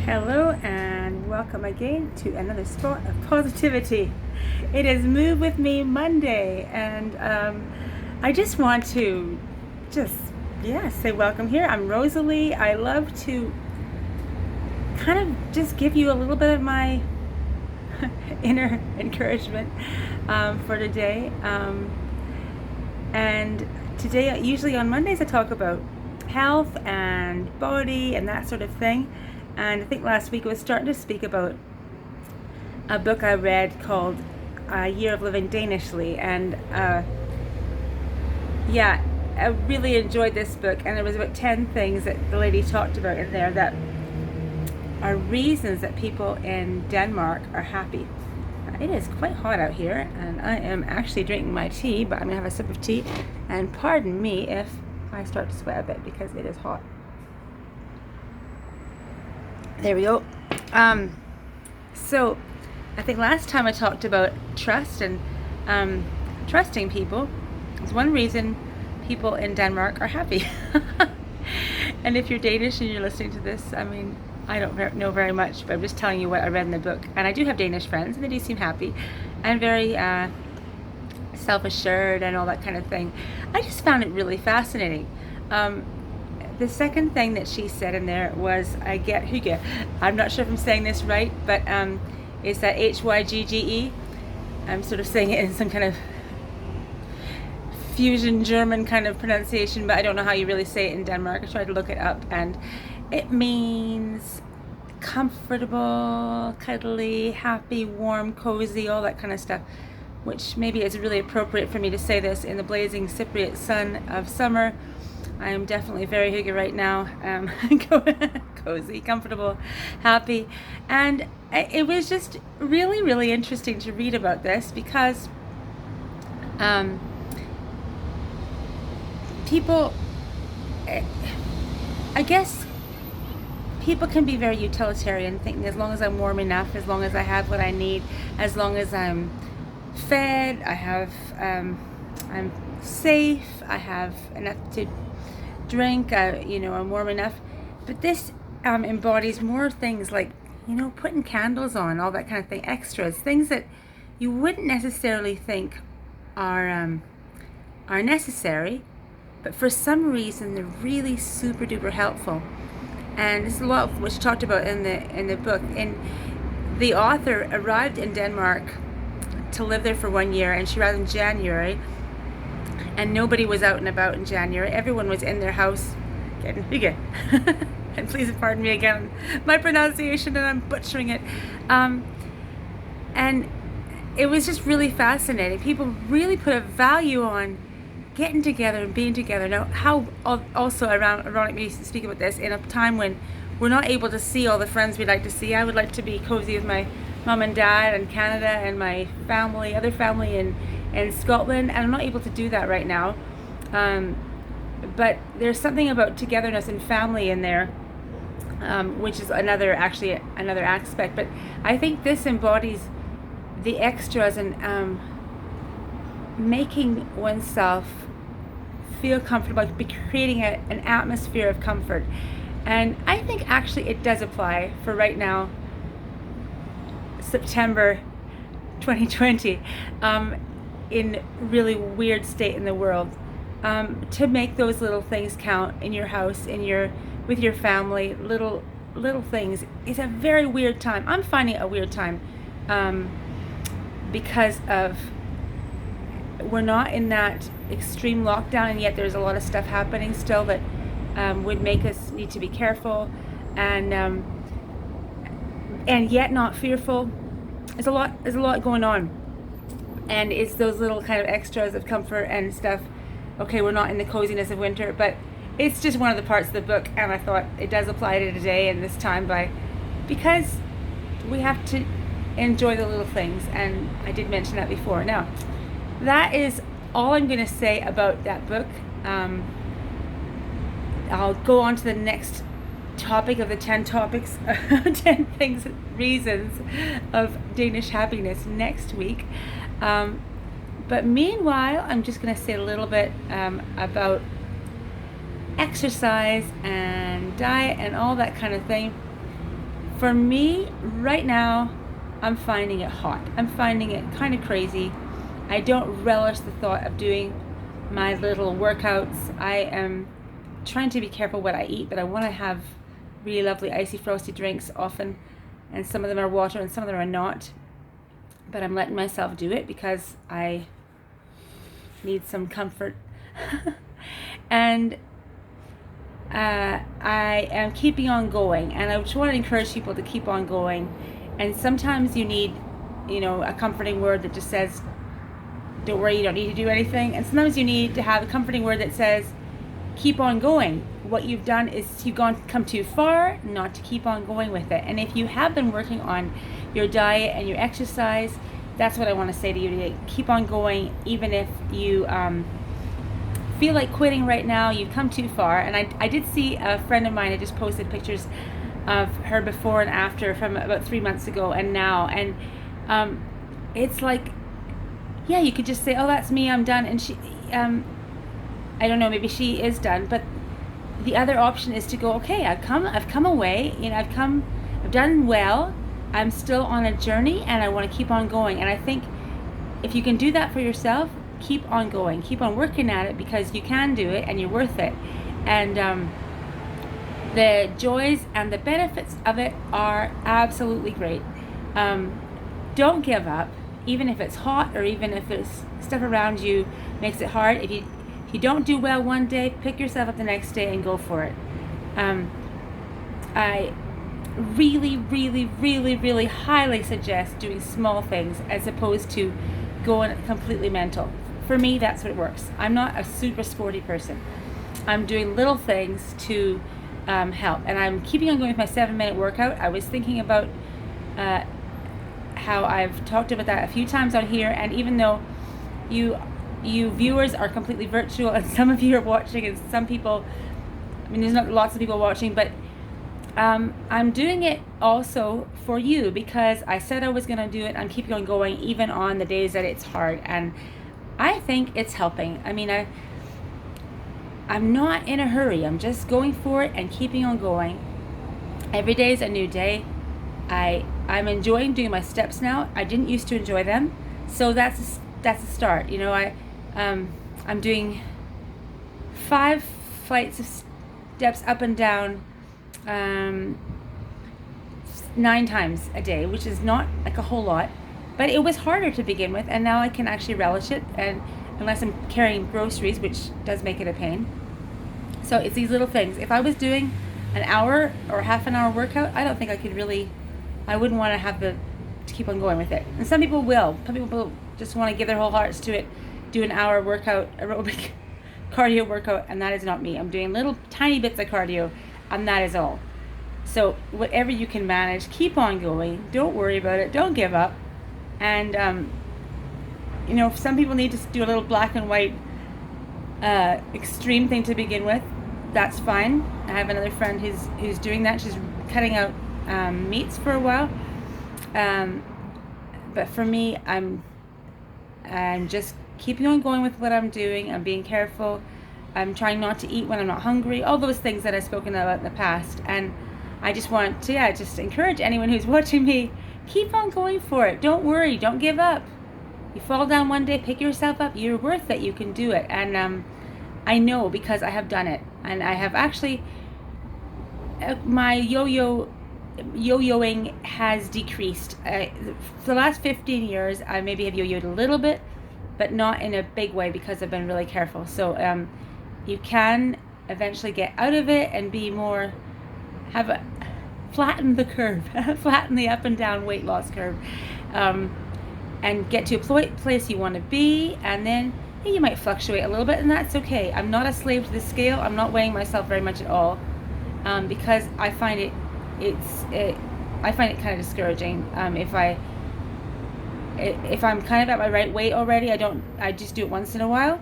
Hello and welcome again to another spot of positivity. It is Move With Me Monday, and I just want to say welcome here. I'm Rosalie. I love to kind of just give you a little bit of my inner encouragement for today. And today, usually on Mondays, I talk about health and body and that sort of thing. And I think last week I was starting to speak about a book I read called A Year of Living Danishly. And I really enjoyed this book. And there was about 10 things that the lady talked about in there that are reasons that people in Denmark are happy. It is quite hot out here, and I am actually drinking my tea, but I'm going to have a sip of tea. And pardon me if I start to sweat a bit because it is hot. There we go. So I think last time I talked about trust and trusting people is one reason people in Denmark are happy. And if you're Danish and you're listening to this, I mean, I don't know very much, but I'm just telling you what I read in the book. And I do have Danish friends, and they do seem happy and very self-assured and all that kind of thing. I just found it really fascinating. The second thing that she said in there was, I get hygge. I'm not sure if I'm saying this right, but it's that Hygge. I'm sort of saying it in some kind of fusion German kind of pronunciation, but I don't know how you really say it in Denmark. I tried to look it up, and it means comfortable, cuddly, happy, warm, cozy, all that kind of stuff, which maybe is really appropriate for me to say this in the blazing Cypriot sun of summer. I am definitely very hygge right now, cozy, comfortable, happy, and it was just really, really interesting to read about this because people, I guess people can be very utilitarian, thinking as long as I'm warm enough, as long as I have what I need, as long as I'm fed, I'm safe, I have enough to drink, I'm warm enough. But this embodies more things like, putting candles on, all that kind of thing, extras, things that you wouldn't necessarily think are necessary, but for some reason they're really super duper helpful. And this is a lot of what she talked about in the book. And the author arrived in Denmark to live there for 1 year, and she arrived in January, and nobody was out and about in January. Everyone was in their house getting hygge. And please pardon me again, my pronunciation, and I'm butchering it. And it was just really fascinating. People really put a value on getting together and being together. Now, how also ironic me to speak about this in a time when we're not able to see all the friends we'd like to see. I would like to be cozy with my mom and dad in Canada and my family, other family in Scotland, and I'm not able to do that right now. But there's something about togetherness and family in there, which is another aspect. But I think this embodies the extras and making oneself feel comfortable, creating an atmosphere of comfort. And I think actually it does apply for right now, September 2020, in really weird state in the world, to make those little things count in your house, with your family. Little things is a very weird time. I'm finding it a weird time because of we're not in that extreme lockdown, and yet there's a lot of stuff happening still that would make us need to be careful, and yet not fearful. There's a lot going on, and it's those little kind of extras of comfort and stuff. Okay, we're not in the coziness of winter, but it's just one of the parts of the book, and I thought it does apply to today and this time because we have to enjoy the little things, and I did mention that before. Now, that is all I'm going to say about that book. I'll go on to the next topic of the 10 topics, 10 things, reasons of Danish happiness next week. But meanwhile, I'm just going to say a little bit about exercise and diet and all that kind of thing For me, right now, I'm finding it hot. I'm finding it kind of crazy. I don't relish the thought of doing my little workouts. I am trying to be careful what I eat, but I want to have really lovely icy frosty drinks often, and some of them are water and some of them are not. But I'm letting myself do it because I need some comfort. And I am keeping on going, and I just want to encourage people to keep on going. And sometimes you need, a comforting word that just says, don't worry, you don't need to do anything. And sometimes you need to have a comforting word that says, keep on going. What you've done is you've come too far not to keep on going with it. And if you have been working on your diet and your exercise, that's what I want to say to you today. Keep on going, even if you feel like quitting right now. You've come too far. And I did see a friend of mine that just posted pictures of her before and after from about 3 months ago and now. And it's like, yeah, you could just say, oh, that's me, I'm done. And she, I don't know, maybe she is done. But the other option is to go, okay, I've come away, I've done well. I'm still on a journey and I want to keep on going. And I think if you can do that for yourself, keep on going, keep on working at it, because you can do it and you're worth it. And the joys and the benefits of it are absolutely great. Don't give up, even if it's hot or even if it's stuff around you makes it hard. If you don't do well one day, pick yourself up the next day and go for it. I really, really, really, really highly suggest doing small things as opposed to going completely mental. For me, that's what works. I'm not a super sporty person. I'm doing little things to help, and I'm keeping on going with my 7-minute workout. I was thinking about how I've talked about that a few times on here, and even though you viewers are completely virtual and some of you are watching and some people, there's not lots of people watching, but I'm doing it also for you because I said I was going to do it. I'm keeping on going even on the days that it's hard, and I think it's helping. I'm not in a hurry. I'm just going for it and keeping on going. Every day is a new day. I'm enjoying doing my steps now. I didn't used to enjoy them, so that's a start. I'm doing 5 flights of steps up and down 9 times a day, which is not like a whole lot, but it was harder to begin with, and now I can actually relish it, and unless I'm carrying groceries, which does make it a pain. So it's these little things. If I was doing an hour or half an hour workout, I don't think I wouldn't want to keep on going with it. And some people will. Some people just want to give their whole hearts to it, do an hour workout, aerobic cardio workout, and that is not me. I'm doing little tiny bits of cardio, and that is all. So whatever you can manage, keep on going. Don't worry about it. Don't give up. And if some people need to do a little black and white extreme thing to begin with, that's fine. I have another friend who's doing that. She's cutting out meats for a while. But for me, I'm just keeping on going with what I'm doing. I'm being careful. I'm trying not to eat when I'm not hungry. All those things that I've spoken about in the past. And I just want to, just encourage anyone who's watching me, keep on going for it. Don't worry. Don't give up. You fall down one day, pick yourself up. You're worth it. You can do it. And I know because I have done it. And I have actually, my yo-yoing has decreased. For the last 15 years, I maybe have yo-yoed a little bit, but not in a big way because I've been really careful. So you can eventually get out of it and be more, flatten the curve, flatten the up and down weight loss curve, and get to a place you want to be, and then you might fluctuate a little bit, and that's okay. I'm not a slave to the scale. I'm not weighing myself very much at all, because I find it kind of discouraging. If I'm kind of at my right weight already, I just do it once in a while.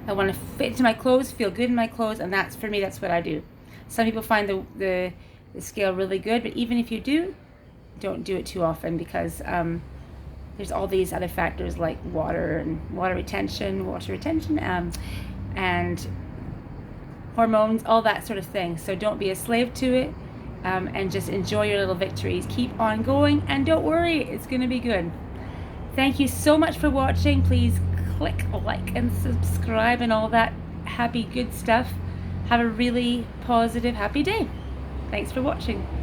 I want to fit into my clothes, feel good in my clothes, and that's what I do. Some people find the scale really good, but even if you do, don't do it too often because there's all these other factors like water retention, and hormones, all that sort of thing. So don't be a slave to it. and just enjoy your little victories. Keep on going, and don't worry, it's going to be good. Thank you so much for watching. Please click like and subscribe and all that happy good stuff. Have a really positive, happy day. Thanks for watching.